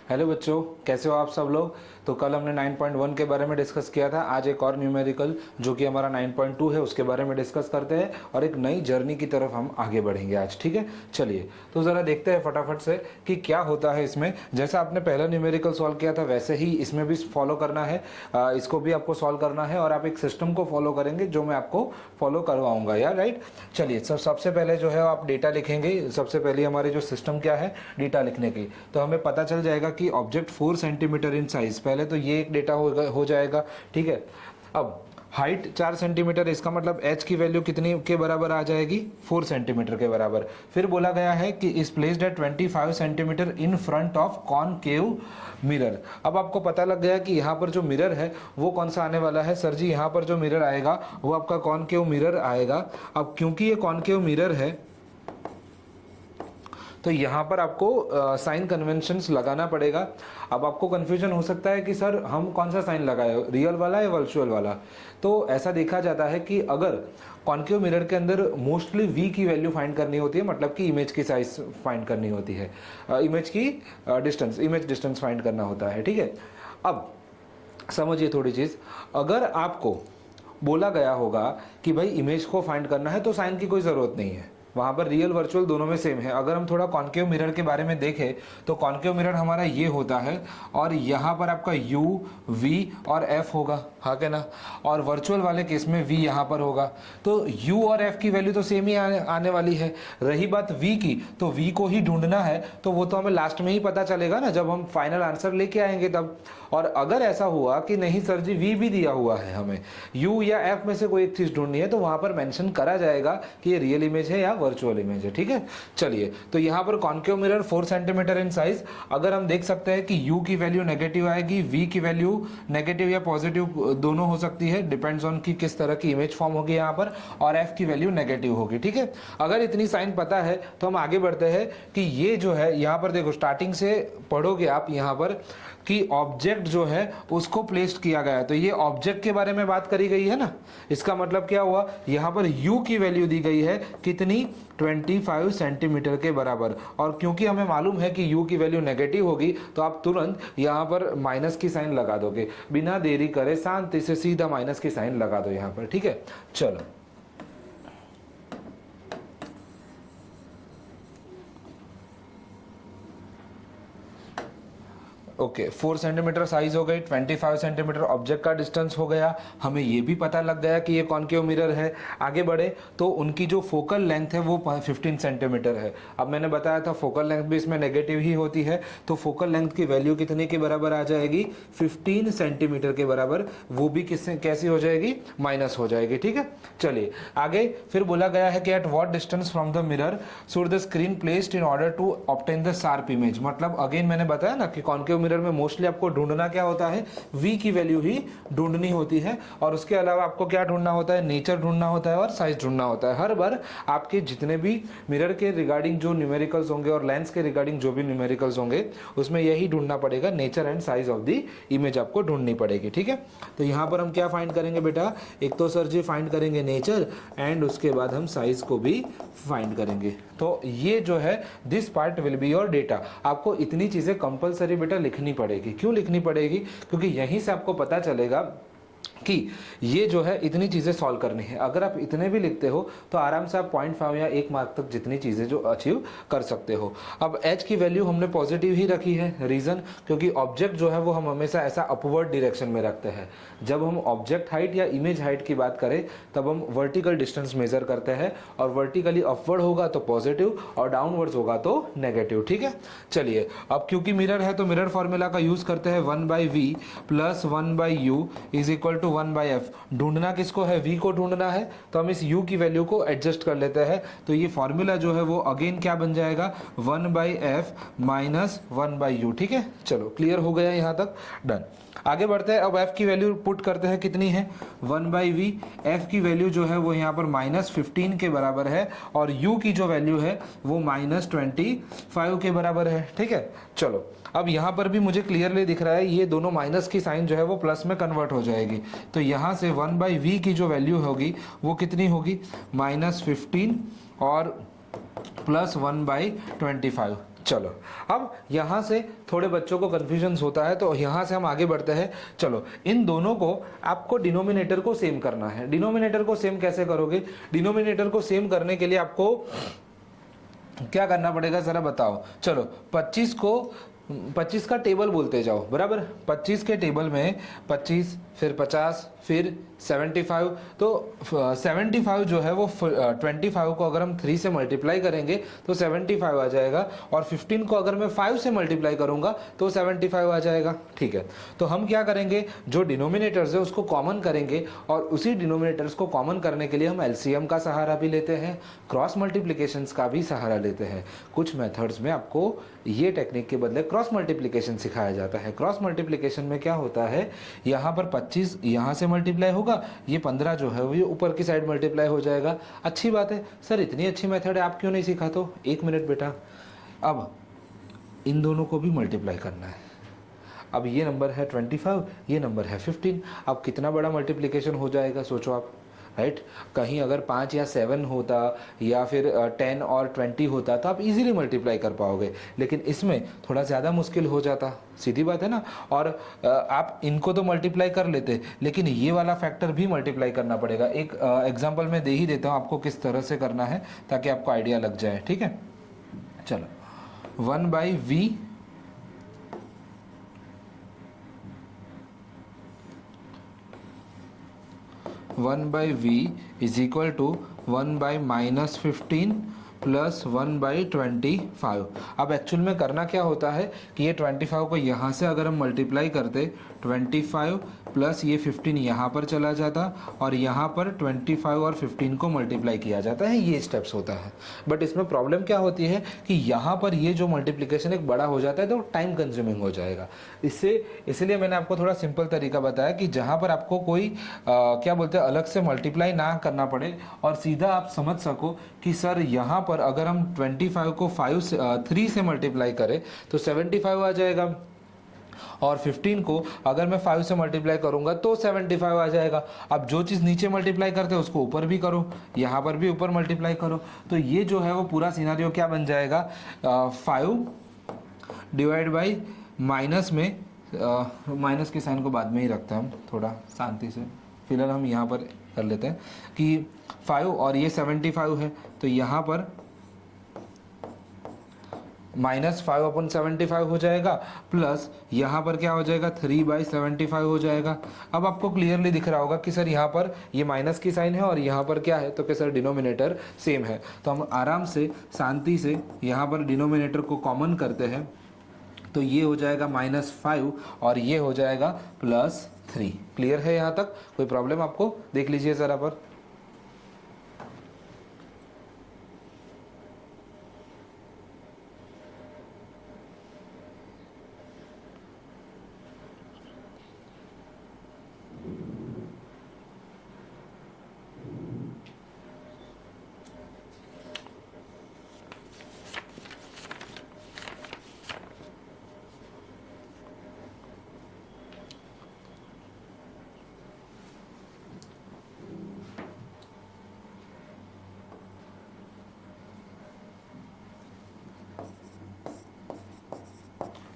Hello बच्चों, कैसे हो आप सब लोग। तो कल हमने 9.1 के बारे में डिस्कस किया था। आज एक और न्यूमेरिकल जो कि हमारा 9.2 है उसके बारे में डिस्कस करते हैं और एक नई जर्नी की तरफ हम आगे बढ़ेंगे आज। ठीक है, चलिए तो ज़रा देखते हैं फटाफट से कि क्या होता है इसमें। जैसा आपने पहला न्यूमेरिकल सॉल्व किया था वैसे ही इसमें भी फॉलो करना है, इसको भी आपको सॉल्व करना है और आप एक सिस्टम को फॉलो करेंगे जो मैं आपको फॉलो करवाऊंगा यार, राइट। चलिए सबसे पहले जो है आप डेटा लिखेंगे। सबसे पहले हमारी जो सिस्टम क्या है, डेटा लिखने की, तो हमें पता चल जाएगा कि ऑब्जेक्ट 4 सेंटीमीटर इन साइज। पहले तो ये एक डेटा हो जाएगा, ठीक है। अब हाइट 4 सेंटीमीटर, इसका मतलब h की वैल्यू कितनी के बराबर आ जाएगी, 4 सेंटीमीटर के बराबर। फिर बोला गया है कि is placed at 25 centimetre in front of concave mirror. अब आपको पता लग गया कि यहाँ पर जो मिरर है वो कौन सा आने वाला है। सर जी यहाँ पर जो मिरर आएगा वो आपका कॉनकेव मिरर आएगा। अब क्योंकि ये कॉनकेव मिरर है तो यहाँ पर आपको साइन कन्वेंशंस लगाना पड़ेगा। अब आपको कंफ्यूजन हो सकता है कि सर हम कौन सा साइन लगाए, रियल वाला या वर्चुअल वाला। तो ऐसा देखा जाता है कि अगर कॉनकेव मिरर के अंदर मोस्टली v की वैल्यू फाइंड करनी होती है, मतलब कि इमेज की साइज फाइंड करनी होती है, इमेज की इमेज डिस्टेंस फाइंड करना होता है, ठीक है। अब समझिए थोड़ी चीज़, अगर आपको बोला गया होगा कि भाई इमेज को फाइंड करना है तो साइन की कोई ज़रूरत नहीं है, वहाँ पर रियल वर्चुअल दोनों में सेम है। अगर हम थोड़ा कॉनकेव मिरर के बारे में देखें तो कॉनकेव मिरर हमारा ये होता है और यहाँ पर आपका u, v और f होगा, हाँ क्या ना। और वर्चुअल वाले केस में v यहाँ पर होगा। तो u और f की वैल्यू तो सेम ही आने वाली है। रही बात v की, तो v को ही ढूंढना है, तो वो तो हमें लास्ट में ही पता चलेगा ना, जब हम फाइनल आंसर लेके आएंगे तब। और अगर ऐसा हुआ कि नहीं सर जी v भी दिया हुआ है, हमें u या f में से कोई एक चीज़ ढूंढनी है, तो वहाँ पर मेंशन करा जाएगा कि ये रियल इमेज है या वर्चुअल इमेज है, ठीक है। चलिए तो यहाँ पर concave mirror 4 centimetre in size. अगर हम देख सकते हैं कि u की वैल्यू नेगेटिव आएगी, v की वैल्यू नेगेटिव या पॉजिटिव दोनों हो सकती है, डिपेंड्स ऑन कि किस तरह की इमेज फॉर्म होगी यहाँ पर, और f की वैल्यू नेगेटिव होगी, ठीक है। अगर इतनी साइन पता है तो हम आगे बढ़ते हैं कि ये जो है यहाँ पर देखो, स्टार्टिंग से पढ़ोगे आप यहाँ पर कि ऑब्जेक्ट जो है उसको प्लेस्ड किया गया है। तो ये ऑब्जेक्ट के बारे में बात करी गई है ना, इसका मतलब क्या हुआ, यहाँ पर u की वैल्यू दी गई है कितनी, 25 सेंटीमीटर के बराबर। और क्योंकि हमें मालूम है कि u की वैल्यू नेगेटिव होगी तो आप तुरंत यहाँ पर माइनस की साइन लगा दोगे, बिना देरी करे शांति से सीधा माइनस की साइन लगा दो यहाँ पर, ठीक है। चलो ओके, 4 सेंटीमीटर साइज हो गई, 25 सेंटीमीटर ऑब्जेक्ट का डिस्टेंस हो गया। हमें ये भी पता लग गया कि ये कॉनकेव मिरर है। आगे बढ़े तो उनकी जो फोकल लेंथ है वो 15 सेंटीमीटर है। अब मैंने बताया था फोकल लेंथ भी इसमें नेगेटिव ही होती है, तो फोकल लेंथ की वैल्यू कितने के बराबर आ जाएगी, 15 सेंटीमीटर के बराबर। वो भी कैसी हो जाएगी, माइनस हो जाएगी, ठीक है। चलिए आगे फिर बोला गया है कि at what distance from the mirror should the screen placed in order to obtain the sharp image. मतलब अगेन मैंने बताया ना कि कॉनकेव मिरर में मोस्टली आपको ढूंढना क्या होता है, v की वैल्यू ही ढूंढनी होती है, और उसके अलावा आपको क्या ढूंढना होता है, नेचर ढूंढना होता है और साइज ढूंढना होता है। हर बार आपके जितने भी मिरर के रिगार्डिंग जो न्यूमेरिकल्स होंगे और लेंस के रिगार्डिंग जो भी न्यूमेरिकल्स होंगे उसमें यही ढूंढना पड़ेगा, nature and size of the image आपको ढूंढनी पड़ेगी, ठीक है। तो यहाँ पर हम क्या फाइंड करेंगे बेटा, एक तो सर जी फाइंड करेंगे नेचर एंड उसके बाद हम साइज को भी फाइंड करेंगे। तो ये जो है this part will be your data. आपको इतनी चीजें कंपलसरी बेटा लिखनी पड़ेगी। क्यों लिखनी पड़ेगी, क्योंकि यहीं से आपको पता चलेगा कि ये जो है इतनी चीज़ें सॉल्व करनी है। अगर आप इतने भी लिखते हो तो आराम से आप 0.5 या 1 मार्क तक जितनी चीज़ें जो अचीव कर सकते हो। अब h की वैल्यू हमने पॉजिटिव ही रखी है, रीज़न क्योंकि ऑब्जेक्ट जो है वो हम हमेशा ऐसा अपवर्ड डायरेक्शन में रखते हैं। जब हम ऑब्जेक्ट हाइट या इमेज हाइट की बात करें तब हम वर्टिकल डिस्टेंस मेजर करते हैं, और वर्टिकली अपवर्ड होगा तो पॉजिटिव और डाउनवर्ड्स होगा तो नेगेटिव, ठीक है। चलिए अब क्योंकि मिरर है तो मिरर फॉर्मूला का यूज़ करते हैं, 1/v plus 1/u is equal to 1/f। ढूंढना किसको है, v को ढूंढना है, तो हम इस u की वैल्यू को एडजस्ट कर लेते हैं। तो ये फॉर्मूला जो है वो अगेन क्या बन जाएगा, 1/f माइनस 1/u, ठीक है। चलो क्लियर हो गया यहाँ तक, डन। आगे बढ़ते हैं। अब f की वैल्यू पुट करते हैं, कितनी है 1/v। f की वैल्यू जो है वो यहाँ पर -15 के बराबर है और u की जो वैल्यू है वो -25 के बराबर है, ठीक है। चलो अब यहाँ पर भी मुझे क्लियरली दिख रहा है ये दोनों माइनस की साइन जो है वो प्लस में कन्वर्ट हो जाएगी। तो यहाँ से 1/v की जो वैल्यू होगी वो कितनी होगी, -15 और +1/25। चलो अब यहाँ से थोड़े बच्चों को कन्फ्यूजन होता है, तो यहाँ से हम आगे बढ़ते हैं। चलो इन दोनों को आपको डिनोमिनेटर को सेम करना है। डिनोमिनेटर को सेम कैसे करोगे? डिनोमिनेटर को सेम करने के लिए आपको क्या करना पड़ेगा जरा बताओ। चलो 25 का टेबल बोलते जाओ, बराबर। 25 के टेबल में 25 फिर 50 फिर 75, तो 75 जो है वो 25 को अगर हम 3 से मल्टीप्लाई करेंगे तो 75 आ जाएगा, और 15 को अगर मैं 5 से मल्टीप्लाई करूंगा तो 75 आ जाएगा। ठीक है, तो हम क्या करेंगे, जो डिनोमिनेटर्स है उसको कॉमन करेंगे, और उसी डिनोमिनेटर्स को कॉमन करने के लिए हम एलसीएम का सहारा भी लेते हैं, क्रॉस मल्टीप्लिकेशंस का भी सहारा लेते हैं। कुछ मेथड्स में आपको ये टेक्निक के बदले क्रॉस मल्टीप्लिकेशन सिखाया जाता है। क्रॉस मल्टीप्लिकेशन में क्या होता है, यहाँ पर 25 यहाँ से मल्टीप्लाई होगा, ये 15 जो है वो ये ऊपर की साइड मल्टीप्लाई हो जाएगा। अच्छी बात है सर, इतनी अच्छी मेथड है, आप क्यों नहीं सिखा? तो एक मिनट बेटा, अब इन दोनों को भी मल्टीप्लाई करना है। अब ये नंबर है 25, ये नंबर है 15। अब कितना बड़ा मल्टीप्लिकेशन हो जाएगा सोचो आप, राइट। कहीं अगर 5 या 7 होता या फिर 10 और 20 होता तो आप इजीली मल्टीप्लाई कर पाओगे, लेकिन इसमें थोड़ा ज़्यादा मुश्किल हो जाता, सीधी बात है ना। और आप इनको तो मल्टीप्लाई कर लेते, लेकिन ये वाला फैक्टर भी मल्टीप्लाई करना पड़ेगा। एक एग्जांपल मैं दे ही देता हूँ आपको किस तरह से करना है, ताकि आपको आइडिया लग जाए। ठीक है, चलो 1/v 1/v is equal to 1/-15 plus 1/25। अब एक्चुअल में करना क्या होता है कि ये 25 को यहाँ से अगर हम मल्टीप्लाई करते, 25 प्लस ये 15 यहाँ पर चला जाता, और यहाँ पर 25 और 15 को मल्टीप्लाई किया जाता है। ये स्टेप्स होता है। बट इसमें प्रॉब्लम क्या होती है कि यहाँ पर ये जो मल्टीप्लिकेशन एक बड़ा हो जाता है तो टाइम कंज्यूमिंग हो जाएगा। इसलिए मैंने आपको थोड़ा सिंपल तरीका बताया कि जहाँ पर आपको कोई क्या बोलते हैं अलग से मल्टीप्लाई ना करना पड़े, और सीधा आप समझ सको कि सर यहाँ पर अगर हम 25 को 3 से मल्टीप्लाई करें तो 75 आ जाएगा, और 15 को अगर मैं 5 से मल्टीप्लाई करूंगा तो 75 आ जाएगा। अब जो चीज़ नीचे मल्टीप्लाई करते हैं उसको ऊपर भी करो, यहाँ पर भी ऊपर मल्टीप्लाई करो, तो ये जो है वो पूरा सिनारियो क्या बन जाएगा, 5 डिवाइड बाई माइनस में, माइनस के साइन को बाद में ही रखते हैं हम थोड़ा शांति से, फिलहाल हम यहाँ पर कर लेते हैं कि 5 और ये 75 है, तो यहाँ पर -5/75 हो जाएगा, प्लस यहाँ पर क्या हो जाएगा 3/75 हो जाएगा। अब आपको क्लियरली दिख रहा होगा कि सर यहाँ पर ये माइनस की साइन है और यहाँ पर क्या है, तो कि सर डिनोमिनेटर सेम है। तो हम आराम से शांति से यहाँ पर डिनोमिनेटर को कॉमन करते हैं, तो ये हो जाएगा -5 और ये हो जाएगा +3। क्लियर है यहाँ तक? कोई प्रॉब्लम आपको? देख लीजिए ज़रा पर।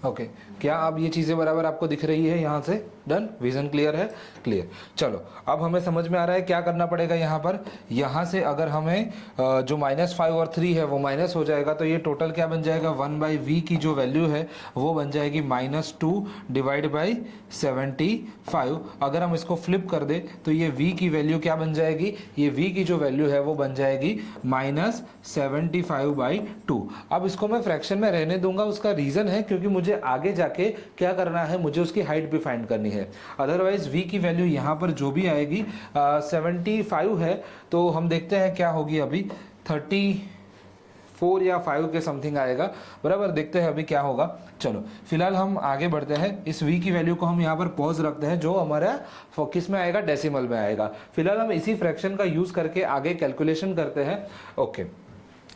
ओके, क्या अब ये चीज़ें बराबर आपको दिख रही है यहाँ से? डन, विजन क्लियर है? क्लियर। चलो अब हमें समझ में आ रहा है क्या करना पड़ेगा यहाँ पर। यहाँ से अगर हमें जो -5 और 3 है वो माइनस हो जाएगा, तो ये टोटल क्या बन जाएगा, 1/v की जो वैल्यू है वो बन जाएगी -2 डिवाइड बाई 75। अगर हम इसको फ्लिप कर दे तो ये v की वैल्यू क्या बन जाएगी, ये v की जो वैल्यू है वो बन जाएगी -75/2। अब इसको मैं फ्रैक्शन में रहने दूंगा, उसका रीज़न है क्योंकि मुझे आगे जाके क्या करना है, मुझे उसकी हाइट भी फाइंड करनी है। अदरवाइज v की वैल्यू यहाँ पर जो भी आएगी 75 है, तो हम देखते हैं क्या होगी। अभी 34 या 5 के समथिंग आएगा, बराबर। देखते हैं अभी क्या होगा। चलो फिलहाल हम आगे बढ़ते हैं। इस v की वैल्यू को हम यहाँ पर पॉज रखते हैं, जो हमारा किस में आएगा, डेसिमल में आएगा। फिलहाल हम इसी फ्रैक्शन का यूज करके आगे कैलकुलेशन करते हैं। ओके,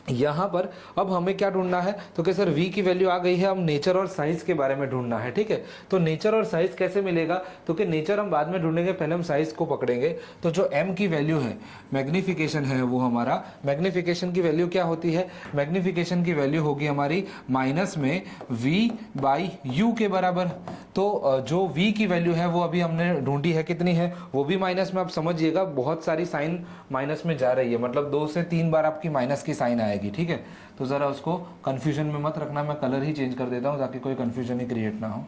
यहाँ पर अब हमें क्या ढूंढना है, तो क्या सर v की वैल्यू आ गई है, अब नेचर और साइज के बारे में ढूंढना है। ठीक है, तो नेचर और साइज कैसे मिलेगा, तो कि नेचर हम बाद में ढूंढेंगे, पहले हम साइज को पकड़ेंगे। तो जो m की वैल्यू है, मैग्निफिकेशन है वो हमारा, मैग्निफिकेशन की वैल्यू क्या होती है, मैग्निफिकेशन की वैल्यू होगी हमारी माइनस में v बाई u के बराबर। तो जो v की वैल्यू है वो अभी हमने ढूंढी है, कितनी है, वो भी माइनस में। आप समझिएगा बहुत सारी साइन माइनस में जा रही है, मतलब 2 से 3 बार आपकी माइनस की साइन आएगी। ठीक है, तो जरा उसको कंफ्यूजन में मत रखना, मैं कलर ही चेंज कर देता हूं ताकि कोई कंफ्यूजन ही क्रिएट ना हो।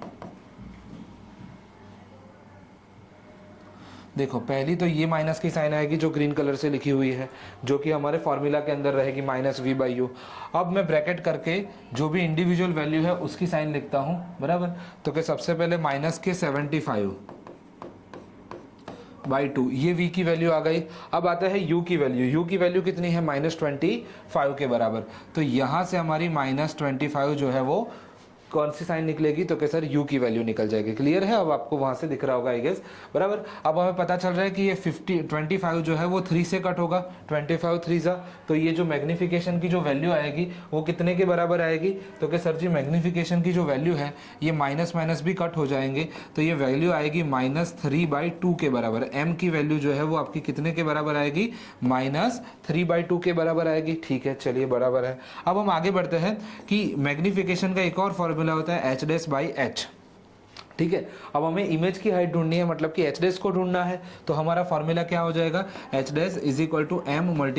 देखो पहली तो ये माइनस की साइन आएगी जो ग्रीन कलर से लिखी हुई है, जो कि हमारे फॉर्मूला के अंदर रहेगी माइनस वी बाई यू। अब मैं ब्रैकेट करके जो भी इंडिविजुअल वैल्यू है उसकी साइन लिखता हूं, बराबर। तो कि सबसे पहले माइनस के 75 बाई 2, ये v की वैल्यू आ गई। अब आता है u की वैल्यू, u की वैल्यू कितनी है, -25 के बराबर। तो यहां से हमारी -25 जो है वो कौन सी साइन निकलेगी, तो क्या सर u की वैल्यू निकल जाएगी। क्लियर है, अब आपको वहां से दिख रहा होगा आई गेस, बराबर। अब हमें पता चल रहा है कि ये 25 जो है वो 3 से कट होगा, 25 3 जा, तो ये जो मैग्निफिकेशन की जो वैल्यू आएगी वो कितने के बराबर आएगी, तो क्या सर जी मैग्निफिकेशन की जो वैल्यू है ये माइनस माइनस भी कट हो जाएंगे, तो ये वैल्यू आएगी -3/2 के बराबर। m की वैल्यू जो है वो आपकी कितने के बराबर आएगी, -3/2 के बराबर आएगी। ठीक है, चलिए बराबर है। अब हम आगे बढ़ते हैं कि मैग्निफिकेशन का एक और फॉर्मूला होता है h'/h। ठीक है, अब हमें इमेज की हाइट ढूंढनी है, मतलब कि h' को ढूंढना है। तो हमारा फॉर्मूला क्या हो जाएगा, h' = m ×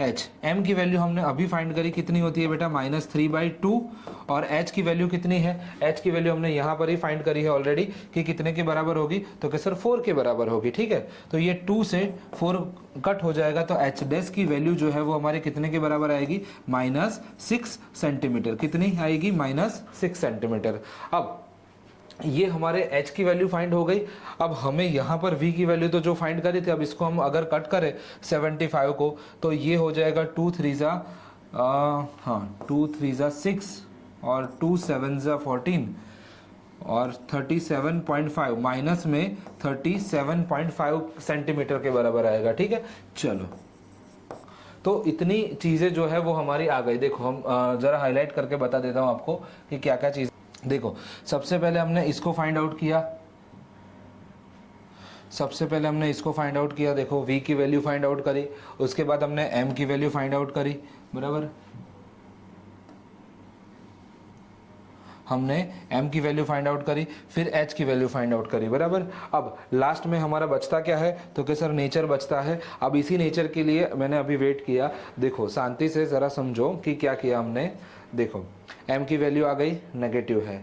h। m की वैल्यू हमने अभी फाइंड करी, कितनी होती है बेटा, -3/2। और h की वैल्यू कितनी है, h की वैल्यू हमने यहाँ पर ही फाइंड करी है ऑलरेडी कि कितने के बराबर होगी, तो कि सर 4 के बराबर होगी। ठीक है, तो ये 2 से 4 कट हो जाएगा, तो h' की वैल्यू जो है वो हमारे कितने के बराबर आएगी, -6 सेंटीमीटर। कितनी आएगी, -6 सेंटीमीटर। अब ये हमारे h की वैल्यू फाइंड हो गई। अब हमें यहाँ पर v की वैल्यू तो जो फाइंड करी थी, अब इसको हम अगर कट करें 75 को, तो ये हो जाएगा 2 3 जा 6 और 2 7 जा 14 और 37.5 माइनस में 37.5 सेंटीमीटर के बराबर आएगा। ठीक है, चलो तो इतनी चीजें जो है वो हमारी आ गई। देखो हम जरा हाईलाइट करके बता देता हूँ आपको कि क्या क्या चीज। देखो सबसे पहले हमने इसको फाइंड आउट किया, देखो v की वैल्यू फाइंड आउट करी, उसके बाद हमने m की वैल्यू फाइंड आउट करी, बराबर। हमने m की वैल्यू फाइंड आउट करी, फिर h की वैल्यू फाइंड आउट करी, बराबर। अब लास्ट में हमारा बचता क्या है, तो कि सर नेचर बचता है। अब इसी नेचर के लिए मैंने अभी वेट किया। देखो शांति से जरा समझो कि क्या किया हमने। देखो m की वैल्यू आ गई, नेगेटिव है,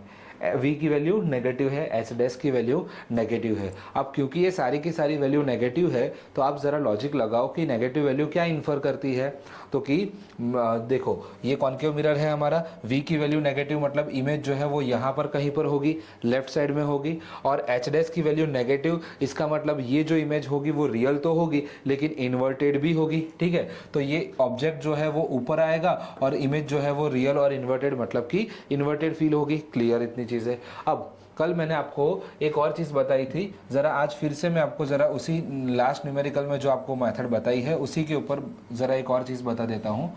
v की वैल्यू नेगेटिव है, h' की वैल्यू नेगेटिव है। अब क्योंकि ये सारी की सारी वैल्यू नेगेटिव है, तो आप ज़रा लॉजिक लगाओ कि नेगेटिव वैल्यू क्या इन्फर करती है। तो कि देखो ये कॉन्केव मिरर है हमारा, v की वैल्यू नेगेटिव मतलब इमेज जो है वो यहाँ पर कहीं पर होगी, लेफ्ट साइड में होगी। और h' की वैल्यू नेगेटिव, इसका मतलब ये जो इमेज होगी वो रियल तो होगी लेकिन इन्वर्टेड भी होगी। ठीक है, तो ये ऑब्जेक्ट जो है वो ऊपर आएगा और इमेज जो है वो रियल और इन्वर्टेड मतलब कि इन्वर्टेड फील होगी। क्लियर इतनी चीज़ें। अब कल मैंने आपको एक और चीज़ बताई थी, ज़रा आज फिर से मैं आपको ज़रा उसी लास्ट न्यूमेरिकल में जो आपको मेथड बताई है उसी के ऊपर ज़रा एक और चीज़ बता देता हूँ।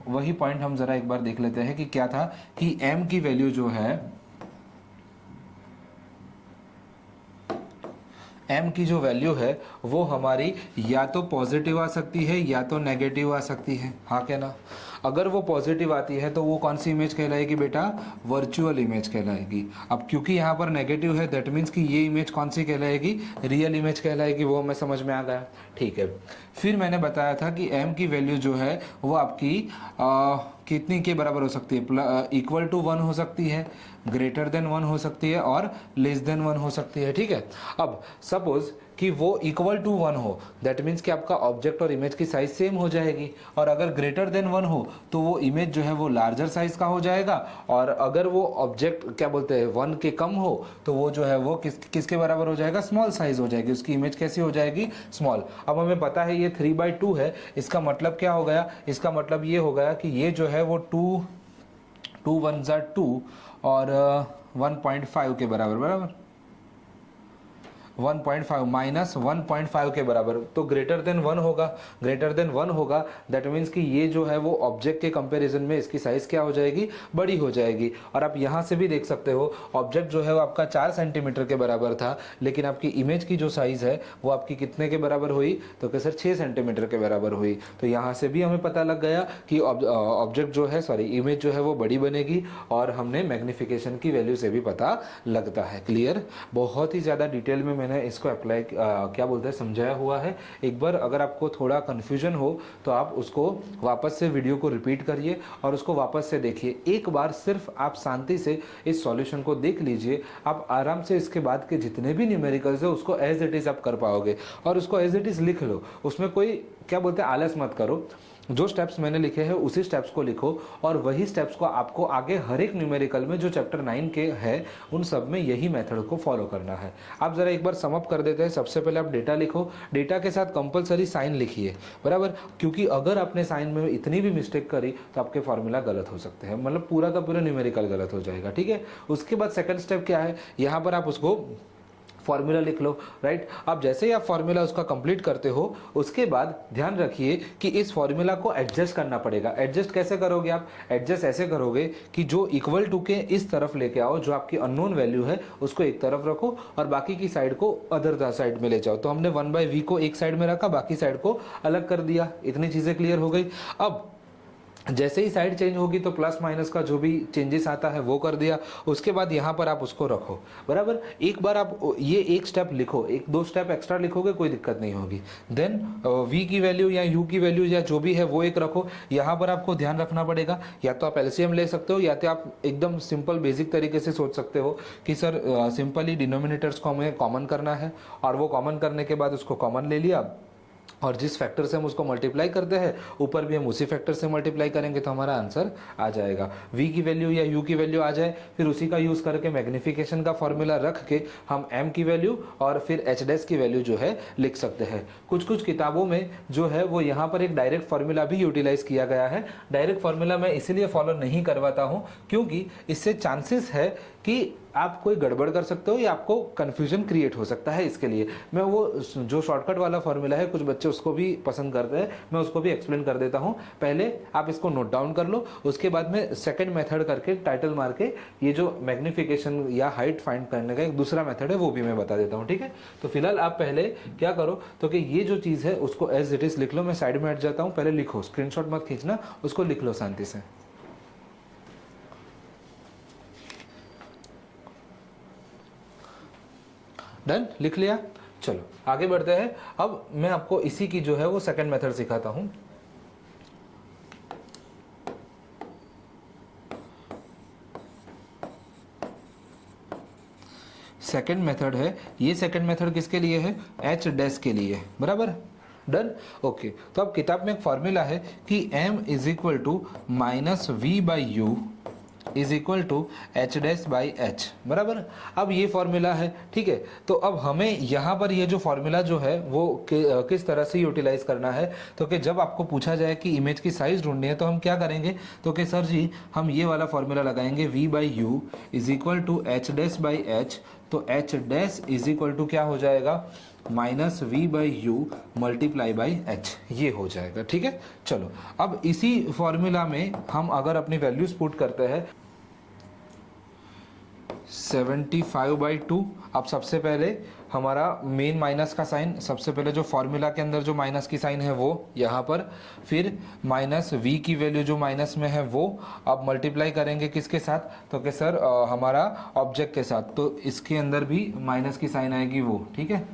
वही पॉइंट हम ज़रा एक बार देख लेते हैं कि क्या था कि m की वैल्यू जो है, m की जो वैल्यू है वो हमारी या तो पॉजिटिव आ सकती है या तो नेगेटिव आ सकती है, हाँ क्या ना। अगर वो पॉजिटिव आती है तो वो कौन सी इमेज कहलाएगी बेटा, वर्चुअल इमेज कहलाएगी। अब क्योंकि यहाँ पर नेगेटिव है दैट मीन्स कि ये इमेज कौन सी कहलाएगी, रियल इमेज कहलाएगी। वो हमें समझ में आ गया। ठीक है, फिर मैंने बताया था कि m की वैल्यू जो है वो आपकी कितनी के बराबर हो सकती है, इक्वल टू 1 हो सकती है, ग्रेटर देन 1 हो सकती है और लेस देन 1 हो सकती है। ठीक है, अब सपोज कि वो इक्वल टू 1 हो दैट मीन्स कि आपका ऑब्जेक्ट और इमेज की साइज सेम हो जाएगी। और अगर ग्रेटर देन 1 हो तो वो इमेज जो है वो लार्जर साइज का हो जाएगा। और अगर वो ऑब्जेक्ट क्या बोलते हैं 1 के कम हो तो वो जो है वो किसके बराबर हो जाएगा, स्मॉल साइज हो जाएगी, उसकी इमेज कैसी हो जाएगी, स्मॉल। अब हमें पता है ये 3/2 है, इसका मतलब क्या हो गया, इसका मतलब ये हो गया कि ये जो है वो 2 1 2 और 1.5 के बराबर, बराबर। 1.5 माइनस 1.5 के बराबर, तो ग्रेटर देन 1 होगा, ग्रेटर देन 1 होगा, दैट मीन्स कि ये जो है वो ऑब्जेक्ट के कंपैरिजन में इसकी साइज क्या हो जाएगी, बड़ी हो जाएगी। और आप यहाँ से भी देख सकते हो ऑब्जेक्ट जो है वो आपका 4 सेंटीमीटर के बराबर था, लेकिन आपकी इमेज की जो साइज है वो आपकी कितने के बराबर हुई, तो कि सर 6 सेंटीमीटर के बराबर हुई। तो यहाँ से भी हमें पता लग गया कि ऑब्जेक्ट जो है, सॉरी इमेज जो है वो बड़ी बनेगी, और हमने मैग्निफिकेशन की वैल्यू से भी पता लगता है। क्लियर? बहुत ही ज़्यादा डिटेल में मैंने इसको अप्लाई क्या बोलते हैं समझाया हुआ है। एक बार अगर आपको थोड़ा कन्फ्यूजन हो तो आप उसको वापस से वीडियो को रिपीट करिए और उसको वापस से देखिए। एक बार सिर्फ आप शांति से इस सॉल्यूशन को देख लीजिए, आप आराम से इसके बाद के जितने भी न्यूमेरिकल्स है उसको एज इट इज़ आप कर पाओगे, और उसको एज इट इज़ लिख लो। उसमें कोई क्या बोलते हैं आलस मत करो, जो स्टेप्स मैंने लिखे हैं उसी स्टेप्स को लिखो, और वही स्टेप्स को आपको आगे हर एक न्यूमेरिकल में जो चैप्टर 9 के है उन सब में यही मेथड को फॉलो करना है। आप जरा एक बार सम अप कर देते हैं। सबसे पहले आप डेटा लिखो, डेटा के साथ कंपलसरी साइन लिखिए, बराबर, क्योंकि अगर आपने साइन में इतनी भी मिस्टेक करी तो आपके फॉर्मूला गलत हो सकते हैं, मतलब पूरा का पूरा न्यूमेरिकल गलत हो जाएगा, ठीक है। उसके बाद सेकंड स्टेप क्या है, यहाँ पर आप उसको फॉर्मूला लिख लो, राइट। अब जैसे ही आप फॉर्मूला उसका कंप्लीट करते हो उसके बाद ध्यान रखिए कि इस फॉर्मूला को एडजस्ट करना पड़ेगा। एडजस्ट कैसे करोगे आप? एडजस्ट ऐसे करोगे कि जो इक्वल टू के इस तरफ लेके आओ, जो आपकी अननोन वैल्यू है उसको एक तरफ रखो और बाकी की साइड को अदर साइड में ले जाओ। तो हमने 1/v को एक साइड में रखा, बाकी साइड को अलग कर दिया। इतनी चीजें क्लियर हो गई। अब जैसे ही साइड चेंज होगी तो प्लस माइनस का जो भी चेंजेस आता है वो कर दिया। उसके बाद यहाँ पर आप उसको रखो, बराबर। एक बार आप ये एक स्टेप लिखो, एक दो स्टेप एक्स्ट्रा लिखोगे कोई दिक्कत नहीं होगी। देन v की वैल्यू या u की वैल्यू या जो भी है वो एक रखो। यहाँ पर आपको ध्यान रखना पड़ेगा, या तो आप एलसीएम ले सकते हो या तो आप एकदम सिंपल बेसिक तरीके से सोच सकते हो कि सर सिंपली डिनोमिनेटर्स को हमें कॉमन करना है, और वो कॉमन करने के बाद उसको कॉमन ले लिया, और जिस फैक्टर से हम उसको मल्टीप्लाई करते हैं ऊपर भी हम उसी फैक्टर से मल्टीप्लाई करेंगे तो हमारा आंसर आ जाएगा। v की वैल्यू या u की वैल्यू आ जाए, फिर उसी का यूज़ करके मैग्निफिकेशन का फॉर्मूला रख के हम m की वैल्यू और फिर h डैश की वैल्यू जो है लिख सकते हैं। कुछ कुछ किताबों में जो है वो यहाँ पर एक डायरेक्ट फार्मूला भी यूटिलाइज किया गया है। डायरेक्ट फार्मूला मैं इसीलिए फॉलो नहीं करवाता हूँ क्योंकि इससे चांसेस है कि आप कोई गड़बड़ कर सकते हो या आपको कंफ्यूजन क्रिएट हो सकता है। इसके लिए मैं वो जो शॉर्टकट वाला फॉर्मूला है, कुछ बच्चे उसको भी पसंद करते हैं, मैं उसको भी एक्सप्लेन कर देता हूँ। पहले आप इसको नोट डाउन कर लो, उसके बाद में सेकंड मेथड करके टाइटल मार के ये जो मैग्निफिकेशन या हाइट फाइंड करने का एक दूसरा मेथड है वो भी मैं बता देता हूँ, ठीक है। तो फिलहाल आप पहले क्या करो तो कि ये जो चीज़ है उसको एज इट इज लिख लो। मैं साइड में हट जाता हूँ, पहले लिखो, स्क्रीनशॉट मत खींचना, उसको लिख लो शांति से। डन, लिख लिया। चलो आगे बढ़ते हैं। अब मैं आपको इसी की जो है वो सेकंड मेथड सिखाता हूं। सेकंड मेथड है ये, सेकंड मेथड किसके लिए है? h डैश के लिए, बराबर। Done, okay. तो अब किताब में एक फॉर्मूला है कि m is equal to minus v by u is equal to h dash by h, बराबर। अब ये फॉर्मूला है, ठीक है। तो अब हमें यहाँ पर ये जो फॉर्मूला जो है वो किस तरह से यूटिलाइज करना है, तो कि जब आपको पूछा जाए कि इमेज की साइज ढूंढनी है तो हम क्या करेंगे, तो कि सर जी हम ये वाला फॉर्मूला लगाएंगे v by u is equal to h dash by h. तो h dash is equal to क्या हो जाएगा, minus v by u multiply by h, ये हो जाएगा, ठीक है। चलो अब इसी फॉर्मूला में हम अगर अपनी वैल्यूज पुट करते हैं 75/2। अब सबसे पहले हमारा मेन माइनस का साइन, सबसे पहले जो फॉर्मूला के अंदर जो माइनस की साइन है वो यहाँ पर, फिर माइनस v की वैल्यू जो माइनस में है वो, अब मल्टीप्लाई करेंगे किसके साथ, तो कि सर हमारा ऑब्जेक्ट के साथ, तो इसके अंदर भी माइनस की साइन आएगी वो, ठीक है।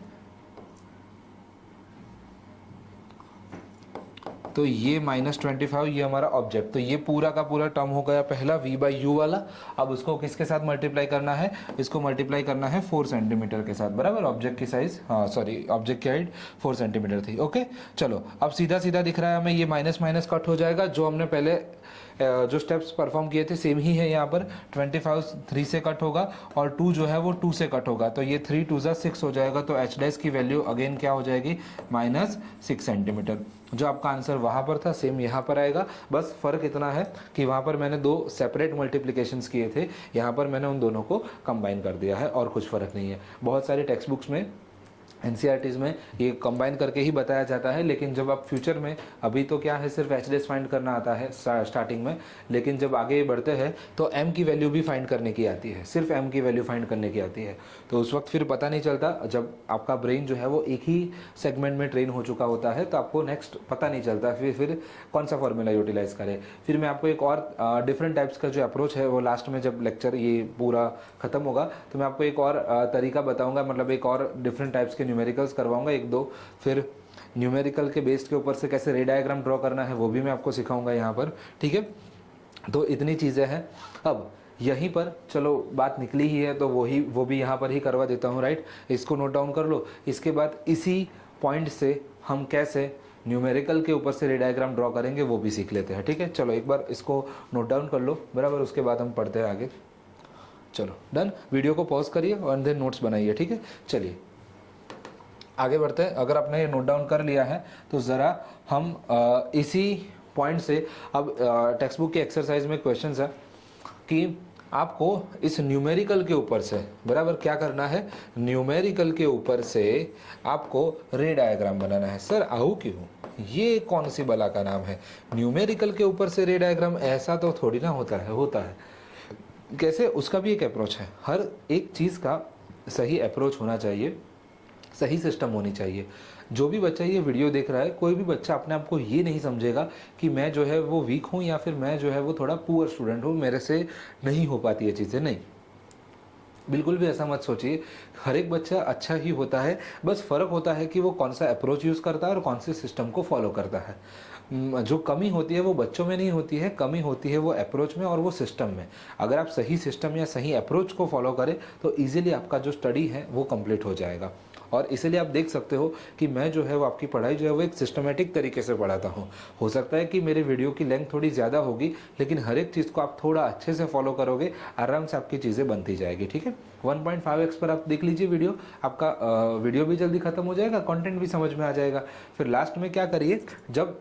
तो ये -25 ये हमारा ऑब्जेक्ट, तो ये पूरा का पूरा टर्म हो गया पहला v बाई यू वाला। अब उसको किसके साथ मल्टीप्लाई करना है, इसको मल्टीप्लाई करना है 4 सेंटीमीटर के साथ, बराबर। ऑब्जेक्ट की साइज, हाँ सॉरी ऑब्जेक्ट की हाइट 4 सेंटीमीटर थी, ओके। चलो अब सीधा सीधा दिख रहा है हमें, ये माइनस माइनस कट हो जाएगा। जो हमने पहले जो स्टेप्स परफॉर्म किए थे सेम ही है यहाँ पर। 25 3 से कट होगा और 2 जो है वो 2 से कट होगा, तो ये 3 2 6 हो जाएगा। तो एच डैश की वैल्यू अगेन क्या हो जाएगी, -6 सेंटीमीटर। जो आपका आंसर वहाँ पर था सेम यहाँ पर आएगा, बस फ़र्क इतना है कि वहाँ पर मैंने 2 सेपरेट मल्टीप्लिकेशंस किए थे, यहाँ पर मैंने उन दोनों को कंबाइन कर दिया है, और कुछ फ़र्क नहीं है। बहुत सारे टेक्स्ट बुक्स में एनसीईआरटीज में ये कंबाइन करके ही बताया जाता है, लेकिन जब आप फ्यूचर में, अभी तो क्या है सिर्फ एच फाइंड करना आता है स्टार्टिंग में, लेकिन जब आगे बढ़ते हैं तो एम की वैल्यू भी फाइंड करने की आती है, सिर्फ एम की वैल्यू फाइंड करने की आती है। तो उस वक्त फिर पता नहीं चलता, जब आपका ब्रेन जो है वो एक ही सेगमेंट में ट्रेन हो चुका होता है तो आपको नेक्स्ट पता नहीं चलता फिर कौन सा फॉर्मूला यूटिलाइज करें। फिर मैं आपको एक और डिफरेंट टाइप्स का जो अप्रोच है वो लास्ट में जब लेक्चर ये पूरा खत्म होगा तो मैं आपको एक और तरीका बताऊंगा, मतलब एक और डिफरेंट टाइप्स के न्यूमेरिकल्स करवाऊंगा एक दो, फिर न्यूमेरिकल के बेस्ड के ऊपर से कैसे रे डायग्राम ड्रॉ करना है वो भी मैं आपको सिखाऊंगा यहाँ पर, ठीक है। तो इतनी चीज़ें हैं। अब यहीं पर चलो बात निकली ही है तो वो भी यहाँ पर ही करवा देता हूँ, राइट। इसको नोट डाउन कर लो। इसके बाद इसी पॉइंट से हम कैसे न्यूमेरिकल के ऊपर से रे डायग्राम ड्रॉ करेंगे वो भी सीख लेते हैं, ठीक है। चलो एक बार इसको नोट डाउन कर लो बराबर, उसके बाद हम पढ़ते हैं आगे। चलो डन, वीडियो को पॉज करिए और देन नोट्स बनाइए, ठीक है। चलिए आगे बढ़ते हैं। अगर आपने ये नोट डाउन कर लिया है तो ज़रा हम इसी पॉइंट से, अब टेक्स्ट बुक के एक्सरसाइज में क्वेश्चन है कि आपको इस न्यूमेरिकल के ऊपर से बराबर क्या करना है, न्यूमेरिकल के ऊपर से आपको रे डायग्राम बनाना है। सर आओ क्यों, ये कौन सी बला का नाम है, न्यूमेरिकल के ऊपर से रे डायग्राम, ऐसा तो थोड़ी ना होता है कैसे, उसका भी एक अप्रोच है। हर एक चीज़ का सही अप्रोच होना चाहिए, सही सिस्टम होनी चाहिए। जो भी बच्चा ये वीडियो देख रहा है, कोई भी बच्चा अपने आप को ये नहीं समझेगा कि मैं जो है वो वीक हूँ या फिर मैं जो है वो थोड़ा पुअर स्टूडेंट हूँ, मेरे से नहीं हो पाती ये चीज़ें, नहीं, बिल्कुल भी ऐसा मत सोचिए। हर एक बच्चा अच्छा ही होता है, बस फ़र्क होता है कि वो कौन सा अप्रोच यूज़ करता है और कौन से सिस्टम को फॉलो करता है। जो कमी होती है वो बच्चों में नहीं होती है, कमी होती है वो अप्रोच में और वो सिस्टम में। अगर आप सही सिस्टम या सही अप्रोच को फॉलो करें तो ईजिली आपका जो स्टडी है वो कंप्लीट हो जाएगा। और इसीलिए आप देख सकते हो कि मैं जो है वो आपकी पढ़ाई जो है वो एक सिस्टमेटिक तरीके से पढ़ाता हूँ। हो सकता है कि मेरे वीडियो की लेंथ थोड़ी ज़्यादा होगी, लेकिन हर एक चीज़ को आप थोड़ा अच्छे से फॉलो करोगे, आराम से आपकी चीज़ें बनती जाएगी, ठीक है। 1.5x पर आप देख लीजिए वीडियो, आपका वीडियो भी जल्दी खत्म हो जाएगा, कंटेंट भी समझ में आ जाएगा। फिर लास्ट में क्या करिए, जब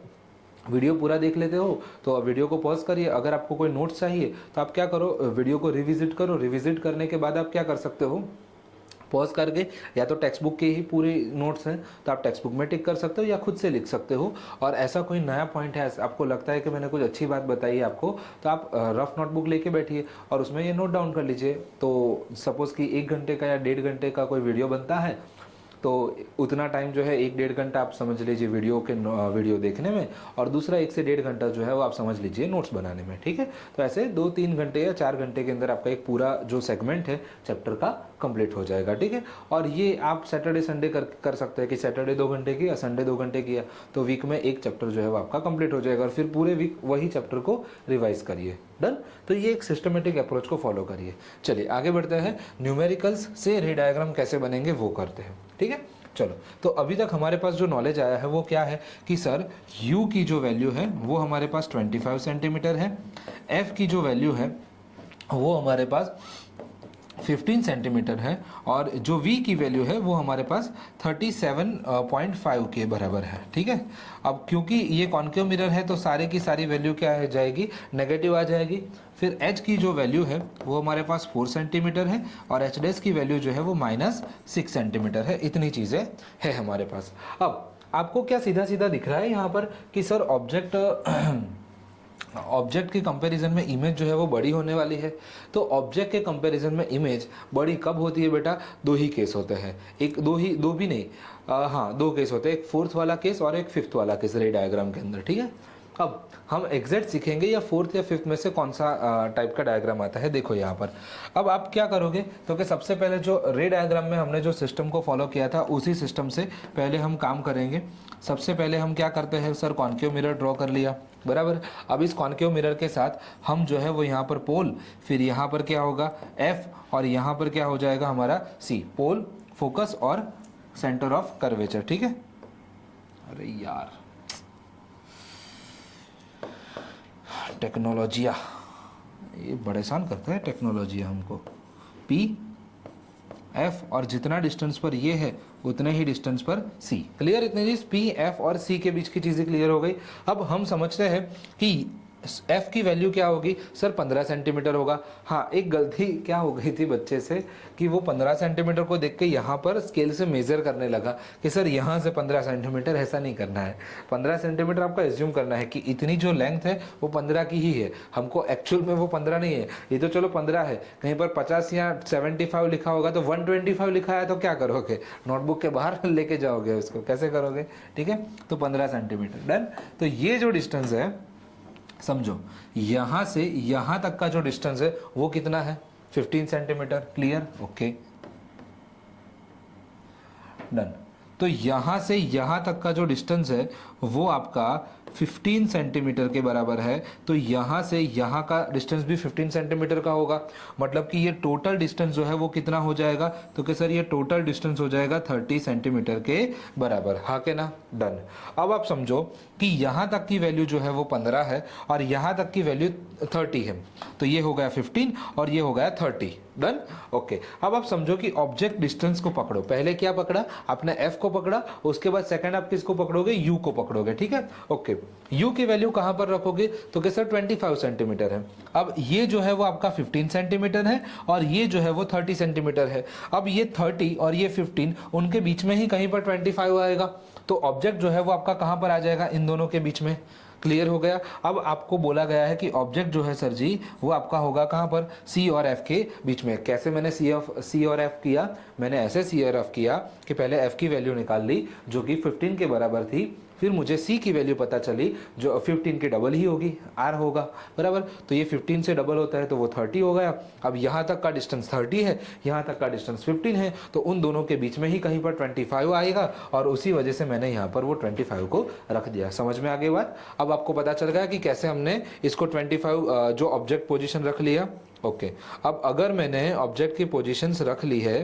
वीडियो पूरा देख लेते हो तो वीडियो को पॉज करिए। अगर आपको कोई नोट्स चाहिए तो आप क्या करो, वीडियो को रिविजिट करो। रिविजिट करने के बाद आप क्या कर सकते हो, पॉज करके, या तो टेक्स्ट बुक के ही पूरे नोट्स हैं तो आप टेक्स्ट बुक में टिक कर सकते हो या खुद से लिख सकते हो। और ऐसा कोई नया पॉइंट है, आपको लगता है कि मैंने कुछ अच्छी बात बताई है आपको, तो आप रफ नोटबुक लेके बैठिए और उसमें ये नोट डाउन कर लीजिए। तो सपोज़ कि 1 घंटे का या 1.5 घंटे का कोई वीडियो बनता है तो उतना टाइम जो है 1-1.5 घंटा आप समझ लीजिए वीडियो देखने में, और दूसरा 1 से 1.5 घंटा जो है वो आप समझ लीजिए नोट्स बनाने में, ठीक है। तो ऐसे 2-3 घंटे या 4 घंटे के अंदर आपका एक पूरा जो सेगमेंट है चैप्टर का कंप्लीट हो जाएगा, ठीक है। और ये आप सैटरडे संडे कर सकते हैं कि सैटरडे 2 घंटे किया, संडे 2 घंटे किया, तो वीक में एक चैप्टर जो है वो आपका कंप्लीट हो जाएगा और फिर पूरे वीक वही चैप्टर को रिवाइज करिए, डन। तो ये एक सिस्टमेटिक अप्रोच को फॉलो करिए। चलिए आगे बढ़ते हैं, न्यूमेरिकल्स से रे डायग्राम कैसे बनेंगे वो करते हैं, ठीक है। चलो, तो अभी तक हमारे पास जो नॉलेज आया है वो क्या है कि सर u की जो वैल्यू है वो हमारे पास 25 सेंटीमीटर है, f की जो वैल्यू है वो हमारे पास 15 सेंटीमीटर है, और जो v की वैल्यू है वो हमारे पास 37.5 के बराबर है, ठीक है। अब क्योंकि ये कॉन्केव मिरर है तो सारे की सारी वैल्यू क्या आ जाएगी, नेगेटिव आ जाएगी। फिर h की जो वैल्यू है वो हमारे पास 4 सेंटीमीटर है और h डैश की वैल्यू जो है वो -6 सेंटीमीटर है। इतनी चीज़ें है हमारे पास। अब आपको क्या सीधा सीधा दिख रहा है यहाँ पर कि सर ऑब्जेक्ट के कंपैरिजन में इमेज जो है वो बड़ी होने वाली है। तो ऑब्जेक्ट के कंपैरिजन में इमेज बड़ी कब होती है बेटा, 2 ही केस होते हैं, दो भी नहीं, हाँ 2 केस होते हैं, एक 4th वाला केस और एक 5th वाला केस रे डायग्राम के अंदर, ठीक है। अब हम एग्जैक्ट सीखेंगे या 4th या 5th में से कौन सा टाइप का डायग्राम आता है। देखो यहाँ पर अब आप क्या करोगे, तो कि सबसे पहले जो रे डायग्राम में हमने जो सिस्टम को फॉलो किया था उसी सिस्टम से पहले हम काम करेंगे। सबसे पहले हम क्या करते हैं, सर कॉन्केव मिरर ड्रॉ कर लिया, बराबर। अब इस कॉन्केव मिरर के साथ हम जो है वो यहाँ पर पोल, फिर यहाँ पर क्या होगा F, और यहाँ पर क्या हो जाएगा हमारा C, पोल, फोकस और सेंटर ऑफ कर्वेचर, ठीक है। अरे यार टेक्नोलॉजिया ये परेशान करता है, टेक्नोलॉजिया हमको। P, F और जितना डिस्टेंस पर ये है उतने ही डिस्टेंस पर C। क्लियर, इतनी चीज P, F और C के बीच की चीजें क्लियर हो गई। अब हम समझते हैं कि एफ की वैल्यू क्या होगी सर 15 सेंटीमीटर होगा। हाँ, एक गलती क्या हो गई थी बच्चे से कि वो 15 सेंटीमीटर को देख के यहाँ पर स्केल से मेजर करने लगा कि सर यहाँ से 15 सेंटीमीटर, ऐसा नहीं करना है। 15 सेंटीमीटर आपका एज्यूम करना है कि इतनी जो लेंथ है वो 15 की ही है, हमको एक्चुअल में वो 15 नहीं है। ये तो चलो 15 है, कहीं पर 50 या 75 लिखा होगा तो 125 लिखा है तो क्या करोगे, नोटबुक के बाहर लेके जाओगे उसको, कैसे करोगे, ठीक है। तो 15 सेंटीमीटर डन। तो ये जो डिस्टेंस है समझो, यहां से यहां तक का जो डिस्टेंस है वो कितना है 15 सेंटीमीटर। Clear, okay done. तो यहां से यहां तक का जो डिस्टेंस है वो आपका 15 सेंटीमीटर के बराबर है। तो यहां से यहां का डिस्टेंस भी 15 सेंटीमीटर का होगा। मतलब कि ये टोटल डिस्टेंस जो है वो कितना हो जाएगा, तो कि सर ये टोटल डिस्टेंस हो जाएगा 30 सेंटीमीटर के बराबर। हाँ के ना, डन। अब आप समझो कि यहां तक की वैल्यू जो है वो 15 है और यहां तक की वैल्यू 30 है। तो ये हो गया 15 और ये हो गया 30, डन, ओके। अब आप समझो कि ऑब्जेक्ट डिस्टेंस को पकड़ो। पहले क्या पकड़ा आपने, एफ को पकड़ा, उसके बाद सेकंड आप किसको पकड़ोगे, यू को पकड़ोगे, ठीक है, ओके। यू की वैल्यू कहां पर रखोगे, तो कि सर 25 सेंटीमीटर है। अब ये जो है वो आपका 15 सेंटीमीटर है और ये जो है वो 30 सेंटीमीटर है। अब ये 30 और ये 15 उनके बीच में ही कहीं पर 25 आएगा। तो ऑब्जेक्ट जो है वो आपका कहां पर आ जाएगा, इन दोनों के बीच में। क्लियर हो गया। अब आपको बोला गया है कि ऑब्जेक्ट जो है सर जी वो आपका होगा कहां पर, सी और एफ के बीच में। कैसे मैंने सी और एफ किया, मैंने ऐसे सी और एफ किया कि पहले एफ की वैल्यू निकाल ली जो कि 15 के बराबर थी, फिर मुझे सी की वैल्यू पता चली जो 15 के डबल ही होगी, आर होगा, बराबर। तो ये 15 से डबल होता है तो वो 30 हो गया। अब यहाँ तक का डिस्टेंस 30 है, यहाँ तक का डिस्टेंस 15 है, तो उन दोनों के बीच में ही कहीं पर 25 आएगा और उसी वजह से मैंने यहाँ पर वो 25 को रख दिया। समझ में आ गई बात। अब आपको पता चल गया कि कैसे हमने इसको 25 जो ऑब्जेक्ट पोजिशन रख लिया, ओके। अब अगर मैंने ऑब्जेक्ट की पोजिशंस रख ली है,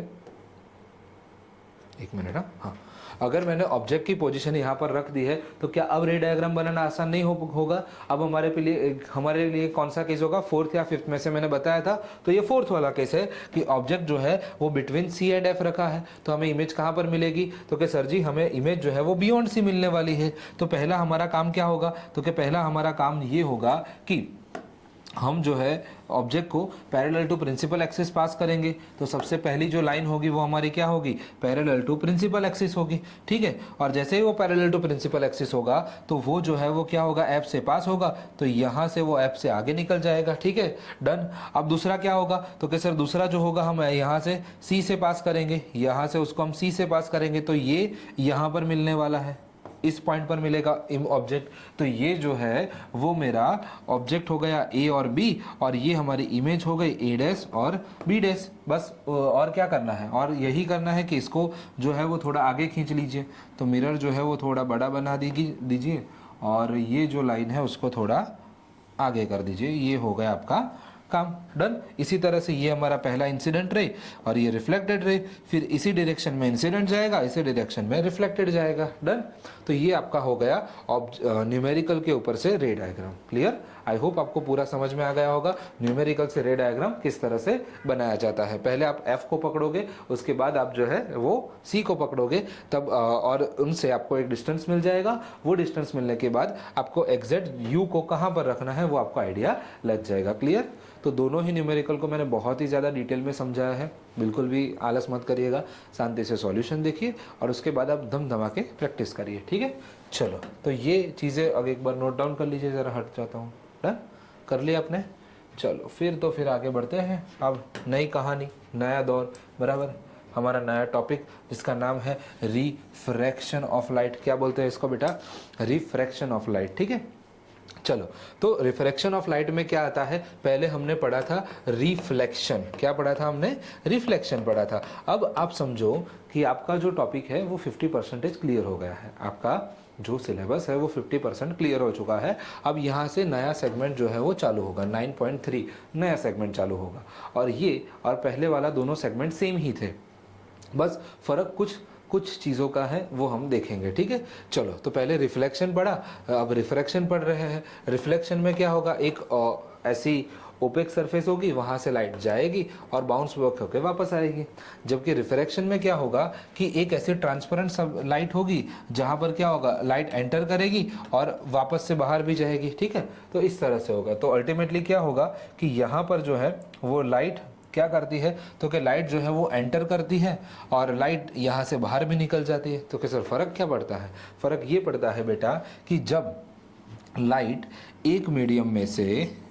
एक मिनट, हाँ, अगर मैंने ऑब्जेक्ट की पोजीशन यहाँ पर रख दी है तो क्या अब रे डायग्राम बनाना आसान नहीं होगा। अब हमारे लिए कौन सा केस होगा, फोर्थ या फिफ्थ में से मैंने बताया था, तो ये फोर्थ वाला केस है कि ऑब्जेक्ट जो है वो बिटवीन सी एंड एफ रखा है। तो हमें इमेज कहाँ पर मिलेगी, तो कि सर जी हमें इमेज जो है वो बियॉन्ड सी मिलने वाली है। तो पहला हमारा काम क्या होगा, तो कि पहला हमारा काम ये होगा कि हम जो है ऑब्जेक्ट को parallel to principal axis pass करेंगे। तो सबसे पहली जो लाइन होगी वो हमारी क्या होगी, पैरेलल टू प्रिंसिपल एक्सिस होगी, ठीक है। और जैसे ही वो पैरेलल टू प्रिंसिपल एक्सिस होगा तो वो जो है वो क्या होगा, एफ से पास होगा, तो यहाँ से वो एफ से आगे निकल जाएगा, ठीक है, डन। अब दूसरा क्या होगा, तो कि सर दूसरा जो होगा हम यहाँ से सी से पास करेंगे, यहाँ से उसको हम सी से पास करेंगे, तो ये यहाँ पर मिलने वाला है, इस पॉइंट पर मिलेगा ऑब्जेक्ट। तो ये जो है वो मेरा ऑब्जेक्ट हो गया ए और बी, और ये हमारी इमेज हो गई ए डैश और बी डैश। बस और क्या करना है, और यही करना है कि इसको जो है वो थोड़ा आगे खींच लीजिए। तो मिरर जो है वो थोड़ा बड़ा बना दीजिए और ये जो लाइन है उसको थोड़ा आगे कर दीजिए। ये हो गया आपका काम, डन। इसी तरह से ये हमारा पहला इंसिडेंट रे और ये रिफ्लेक्टेड रे, फिर इसी डायरेक्शन में इंसिडेंट जाएगा, इसी डायरेक्शन में रिफ्लेक्टेड जाएगा, डन। तो ये आपका हो गया न्यूमेरिकल के ऊपर से रे डायग्राम। क्लियर, आई होप आपको पूरा समझ में आ गया होगा न्यूमेरिकल से रे डायग्राम किस तरह से बनाया जाता है। पहले आप एफ को पकड़ोगे, उसके बाद आप जो है वो सी को पकड़ोगे, तब और उनसे आपको एक डिस्टेंस मिल जाएगा। वो डिस्टेंस मिलने के बाद आपको एग्जैक्ट यू को कहाँ पर रखना है वो आपको आइडिया लग जाएगा। क्लियर। तो दोनों ही न्यूमेरिकल को मैंने बहुत ही ज़्यादा डिटेल में समझाया है, बिल्कुल भी आलस मत करिएगा, शांति से सॉल्यूशन देखिए और उसके बाद आप धम धमा के प्रैक्टिस करिए, ठीक है। चलो, तो ये चीज़ें अब एक बार नोट डाउन कर लीजिए, ज़रा हट जाता हूँ, डन कर लिया आपने। चलो फिर आगे बढ़ते हैं। अब नई कहानी, नया दौर, बराबर, हमारा नया टॉपिक जिसका नाम है रिफ्रैक्शन ऑफ लाइट। क्या बोलते हैं इसको बेटा, रिफ्रैक्शन ऑफ लाइट, ठीक है। चलो, तो रिफ्रैक्शन ऑफ लाइट में क्या आता है, पहले हमने पढ़ा था रिफ्लेक्शन। क्या पढ़ा था हमने, रिफ्लेक्शन पढ़ा था। अब आप समझो कि आपका जो टॉपिक है वो 50% क्लियर हो गया है, आपका जो सिलेबस है वो 50% क्लियर हो चुका है। अब यहाँ से नया सेगमेंट जो है वो चालू होगा, 9.3 नया सेगमेंट चालू होगा। और ये और पहले वाला दोनों सेगमेंट सेम ही थे, बस फर्क कुछ चीज़ों का है वो हम देखेंगे, ठीक है। चलो, तो पहले रिफ्लेक्शन पढ़ा, अब रिफ्रैक्शन पढ़ रहे हैं। रिफ्लेक्शन में क्या होगा, एक ऐसी ओपेक सरफेस होगी, वहाँ से लाइट जाएगी और बाउंस बैक होकर वापस आएगी। जबकि रिफ्रैक्शन में क्या होगा कि एक ऐसी ट्रांसपेरेंट सब लाइट होगी जहाँ पर क्या होगा, लाइट एंटर करेगी और वापस से बाहर भी जाएगी, ठीक है। तो इस तरह से होगा। तो अल्टीमेटली क्या होगा कि यहाँ पर जो है वो लाइट क्या करती है, तो कि लाइट जो है वो एंटर करती है और लाइट यहाँ से बाहर भी निकल जाती है। तो कि सर फ़र्क क्या पड़ता है? फ़र्क ये पड़ता है बेटा कि जब लाइट एक मीडियम में से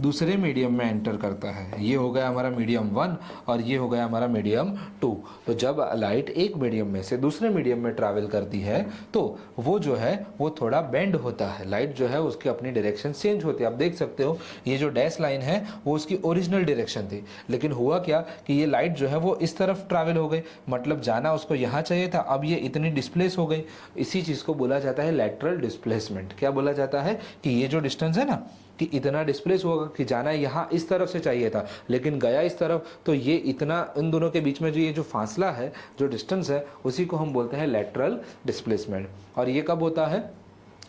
दूसरे मीडियम में एंटर करता है, ये हो गया हमारा मीडियम 1 और ये हो गया हमारा मीडियम 2। तो जब लाइट एक मीडियम में से दूसरे मीडियम में ट्रैवल करती है तो वो जो है वो थोड़ा बेंड होता है, लाइट जो है उसकी अपनी डायरेक्शन चेंज होती है। आप देख सकते हो ये जो डैश लाइन है वो उसकी ओरिजिनल डायरेक्शन थी, लेकिन हुआ क्या कि ये लाइट जो है वो इस तरफ ट्रैवल हो गई, मतलब जाना उसको यहाँ चाहिए था, अब ये इतनी डिस्प्लेस हो गई। इसी चीज़ को बोला जाता है लैटरल डिस्प्लेसमेंट। क्या बोला जाता है कि ये जो डिस्टेंस है ना कि इतना डिस्प्लेस होगा कि जाना यहाँ इस तरफ से चाहिए था लेकिन गया इस तरफ, तो ये इतना इन दोनों के बीच में जो ये जो फासला है, जो डिस्टेंस है, उसी को हम बोलते हैं लैटरल डिस्प्लेसमेंट। और ये कब होता है?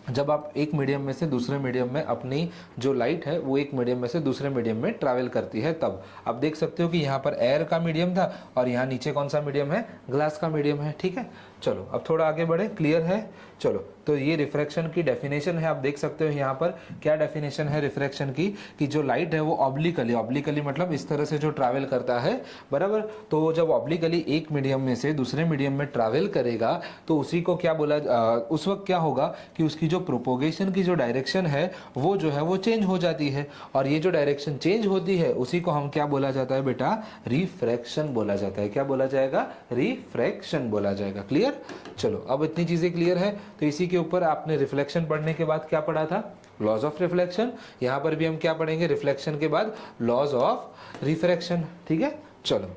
जब आप एक मीडियम में से दूसरे मीडियम में अपनी जो लाइट है वो एक मीडियम में से दूसरे मीडियम में ट्रैवल करती है तब। आप देख सकते हो कि यहाँ पर एयर का मीडियम था और यहाँ नीचे कौन सा मीडियम है? ग्लास का मीडियम है, ठीक है। चलो अब थोड़ा आगे बढ़े, क्लियर है? चलो तो ये रिफ्रैक्शन की डेफिनेशन है। आप देख सकते हो यहाँ पर क्या डेफिनेशन है रिफ्रैक्शन की, कि जो लाइट है वो ऑब्लिकली मतलब इस तरह से जो ट्रैवल करता है, बराबर। तो जब ऑब्लिकली एक मीडियम में से दूसरे मीडियम में ट्रैवल करेगा तो उसी को क्या बोला, उस वक्त क्या होगा कि उसकी जो प्रोपोगेशन की जो डायरेक्शन है वो जो है वो चेंज हो जाती है। और ये जो डायरेक्शन चेंज होती है उसी को हम क्या बोला जाता है बेटा? रिफ्रैक्शन बोला जाता है। क्या बोला जाएगा? रिफ्रैक्शन बोला जाएगा। क्लियर? चलो अब इतनी चीजें क्लियर है। तो इसी के ऊपर आपने रिफ्लेक्शन पढ़ने के बाद क्या पढ़ा था? Laws of reflection. यहां पर भी हम क्या पढ़ेंगे रिफ्लेक्शन के बाद? लॉज ऑफ रिफ्रैक्शन, ठीक है। चलो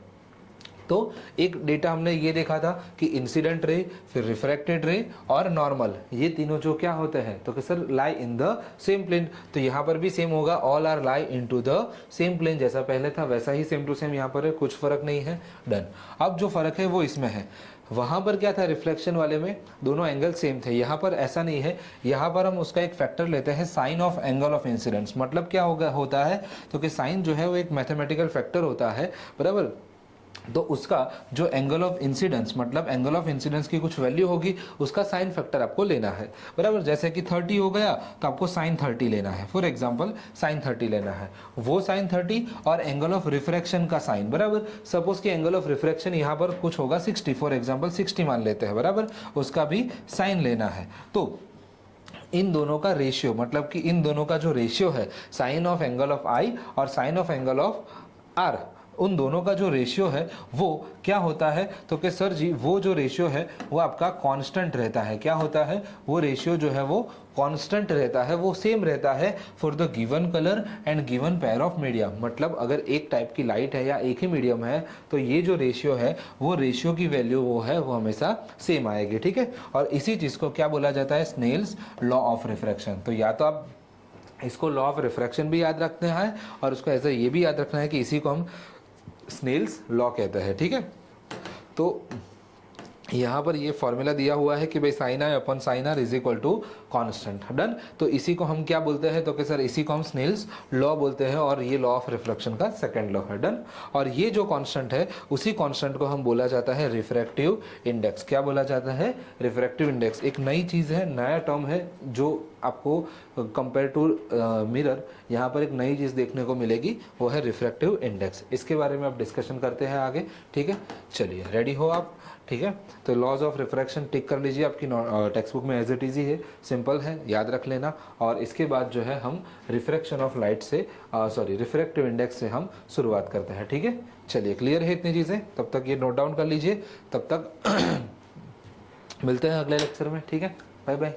तो एक डेटा हमने ये देखा था कि इंसिडेंट रे, फिर रिफ्रैक्टेड रे और नॉर्मल, ये तीनों जो क्या होते हैं तो कि sir lie in the same plane. तो यहाँ पर भी सेम होगा, all are lie into the same plane. जैसा पहले था वैसा ही सेम टू सेम यहाँ पर है, कुछ फर्क नहीं है। डन। अब जो फर्क है वो इसमें है। वहां पर क्या था रिफ्लेक्शन वाले में? दोनों एंगल सेम थे। यहाँ पर ऐसा नहीं है, यहाँ पर हम उसका एक फैक्टर लेते हैं sine of angle of incidence. मतलब क्या होता है तो कि साइन जो है वो एक मैथमेटिकल फैक्टर होता है, बराबर। तो उसका जो एंगल ऑफ इंसिडेंस, मतलब एंगल ऑफ इंसिडेंस की कुछ वैल्यू होगी, उसका साइन फैक्टर आपको लेना है, बराबर। जैसे कि 30 हो गया तो आपको साइन 30 लेना है, फॉर एग्जांपल साइन 30 लेना है। वो साइन 30 और एंगल ऑफ रिफ्रैक्शन का साइन, बराबर। सपोज कि एंगल ऑफ रिफ्रैक्शन यहाँ पर कुछ होगा 60, फॉर एग्जाम्पल 60 मान लेते हैं, बराबर। उसका भी साइन लेना है। तो इन दोनों का रेशियो, मतलब कि इन दोनों का जो रेशियो है sine of angle of i और sine of angle of r, उन दोनों का जो रेशियो है वो क्या होता है तो कि सर जी वो जो रेशियो है वो आपका कांस्टेंट रहता है। क्या होता है? वो रेशियो जो है वो कांस्टेंट रहता है, वो सेम रहता है for the given colour and given pair of medium. मतलब अगर एक टाइप की लाइट है या एक ही मीडियम है तो ये जो रेशियो है वो रेशियो की वैल्यू वो है वो हमेशा सेम आएगी, ठीक है। और इसी चीज़ को क्या बोला जाता है? Snell's law of refraction. तो या तो आप इसको लॉ ऑफ रिफ्रैक्शन भी याद रखना है और उसको ऐसा ये भी याद रखना है कि इसी को हम स्नेल्स लॉ कहते हैं, ठीक है। तो यहाँ पर ये फॉर्मूला दिया हुआ है कि भाई sine i upon sine r is equal to constant. Done. तो इसी को हम क्या बोलते हैं तो कि सर इसी को हम स्नेल्स लॉ बोलते हैं और ये लॉ ऑफ रिफ्लेक्शन का सेकंड लॉ है। डन। और ये जो कांस्टेंट है उसी कांस्टेंट को हम बोला जाता है रिफ्रैक्टिव इंडेक्स। क्या बोला जाता है? Refractive index. एक नई चीज़ है, नया टर्म है जो आपको कंपेयर टू मिरर यहाँ पर एक नई चीज़ देखने को मिलेगी, वो है रिफ्रैक्टिव इंडेक्स। इसके बारे में आप डिस्कशन करते हैं आगे, ठीक है। चलिए रेडी हो आप? ठीक है। तो लॉज ऑफ रिफ्रैक्शन टिक कर लीजिए, आपकी टेक्स्ट बुक में एज इट इज ही है, सिंपल है, याद रख लेना। और इसके बाद जो है हम रिफ्रैक्शन ऑफ लाइट से रिफ्रैक्टिव इंडेक्स से हम शुरुआत करते हैं, ठीक है। चलिए क्लियर है इतनी चीज़ें? तब तक ये नोट डाउन कर लीजिए, तब तक मिलते हैं अगले लेक्चर में, ठीक है। Bye bye.